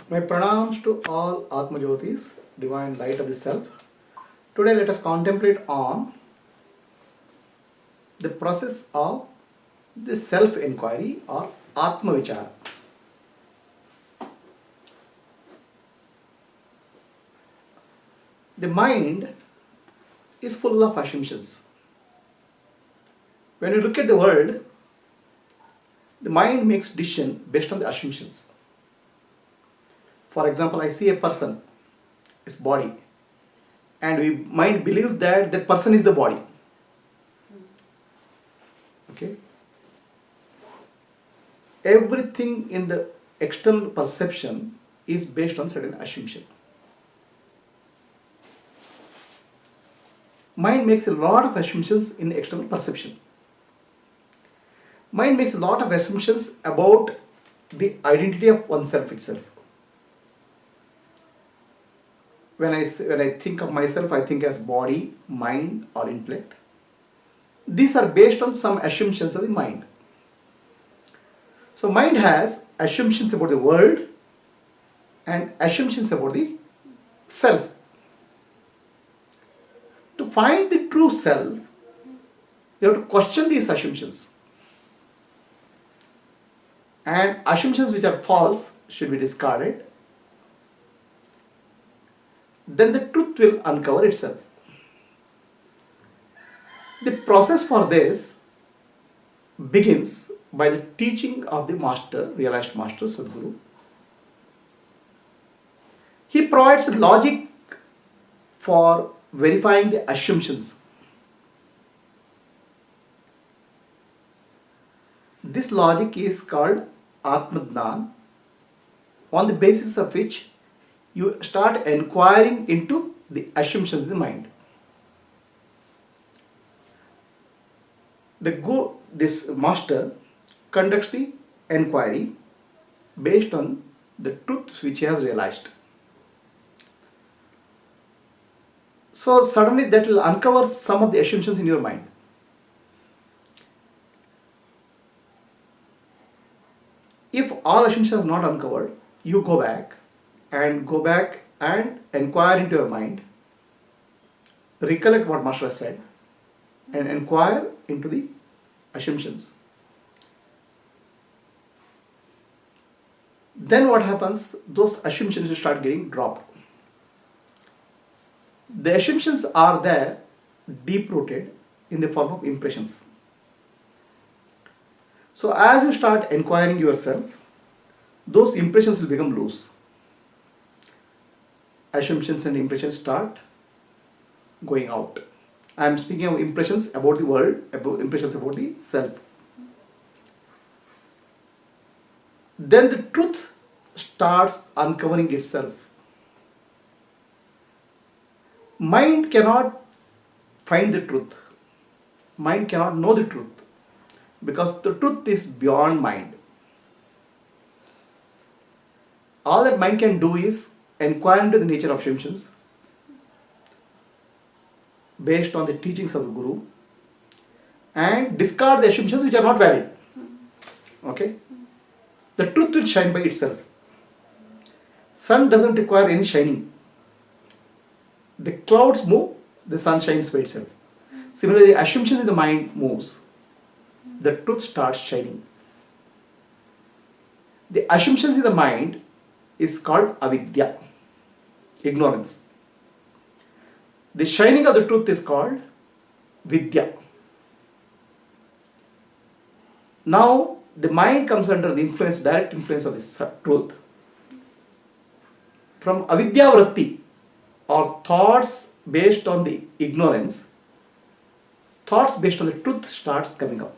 My pranams to all Atma Jyotis, divine light of the self. Today let us contemplate on the process of the self-inquiry or Atma Vichara. The mind is full of assumptions. When you look at the world, the mind makes decision based on the assumptions. For example, I see a person, his body, and we mind believes that that person is the body. Okay? Everything in the external perception is based on certain assumption. Mind makes a lot of assumptions in external perception. Mind makes a lot of assumptions about the identity of oneself itself. When I think of myself, I think as body, mind, or intellect. These are based on some assumptions of the mind. So mind has assumptions about the world and assumptions about the self. To find the true self, you have to question these assumptions. And assumptions which are false should be discarded. Then the truth will uncover itself. The process for this begins by the teaching of the master, realized master, Sadguru. He provides logic for verifying the assumptions. This logic is called Atmadnan, on the basis of which you start inquiring into the assumptions in the mind. This master conducts the inquiry based on the truths which he has realized. So suddenly that will uncover some of the assumptions in your mind. If all assumptions are not uncovered, you go back and inquire into your mind, recollect what master has said, and inquire into the assumptions. Then what happens? Those assumptions will start getting dropped. The assumptions are there, deep rooted in the form of impressions. So as you start inquiring yourself, those impressions will become loose. Assumptions and impressions start going out. I am speaking of impressions about the world, about impressions about the self. Then the truth starts uncovering itself. Mind cannot find the truth. Mind cannot know the truth because the truth is beyond mind. All that mind can do is inquire into the nature of assumptions based on the teachings of the Guru and discard the assumptions which are not valid. Okay? The truth will shine by itself. Sun doesn't require any shining. The clouds move, the sun shines by itself. Similarly, the assumption in the mind moves. The truth starts shining. The assumptions in the mind is called avidya, ignorance. The shining of the truth is called vidya. Now, the mind comes under the influence, direct influence of this truth. From avidya vritti, or thoughts based on the ignorance, thoughts based on the truth starts coming up.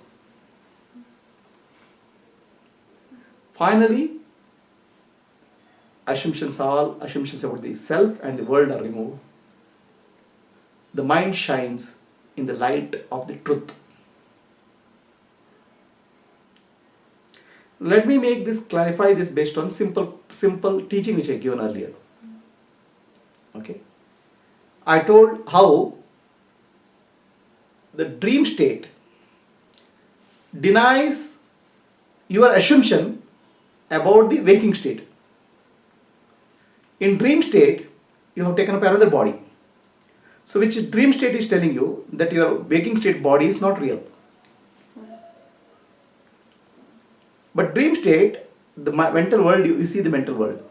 Finally, assumptions about the self and the world are removed. The mind shines in the light of the truth. Let me clarify this based on simple teaching which I given earlier. Okay. I told how the dream state denies your assumption about the waking state. In dream state, you have taken up another body. So which dream state is telling you that your waking state body is not real. But dream state, the mental world, you see the mental world.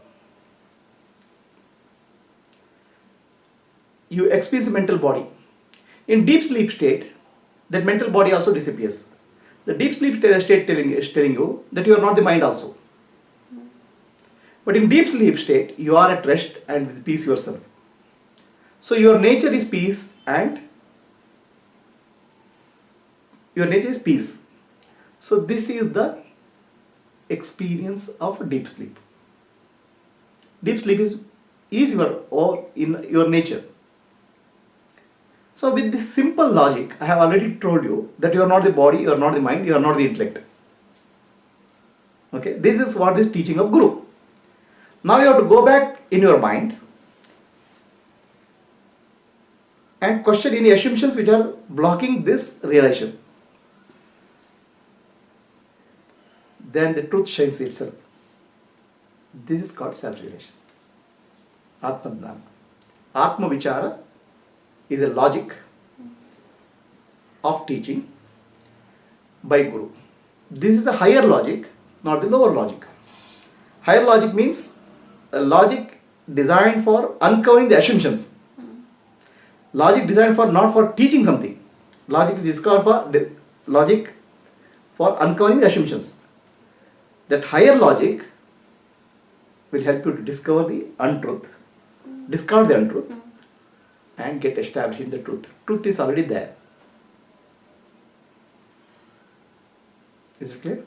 You experience the mental body. In deep sleep state, that mental body also disappears. The deep sleep state is telling you that you are not the mind also. But in deep sleep state, you are at rest and with peace yourself. So your nature is peace and your nature is peace. So this is the experience of deep sleep. Deep sleep is in your nature. So with this simple logic, I have already told you that you are not the body, you are not the mind, you are not the intellect. Okay, this is what is teaching of Guru. Now you have to go back in your mind and question any assumptions which are blocking this realization. Then the truth shines itself. This is called self-realization. Atma Jnana. Atma Vichara is a logic of teaching by Guru. This is a higher logic, not the lower logic. Higher logic means a logic designed for uncovering the assumptions. Logic designed for not for teaching something. Logic is logic for uncovering the assumptions. That higher logic will help you to discover the untruth, discard the untruth, and get established in the truth. Truth is already there. Is it clear?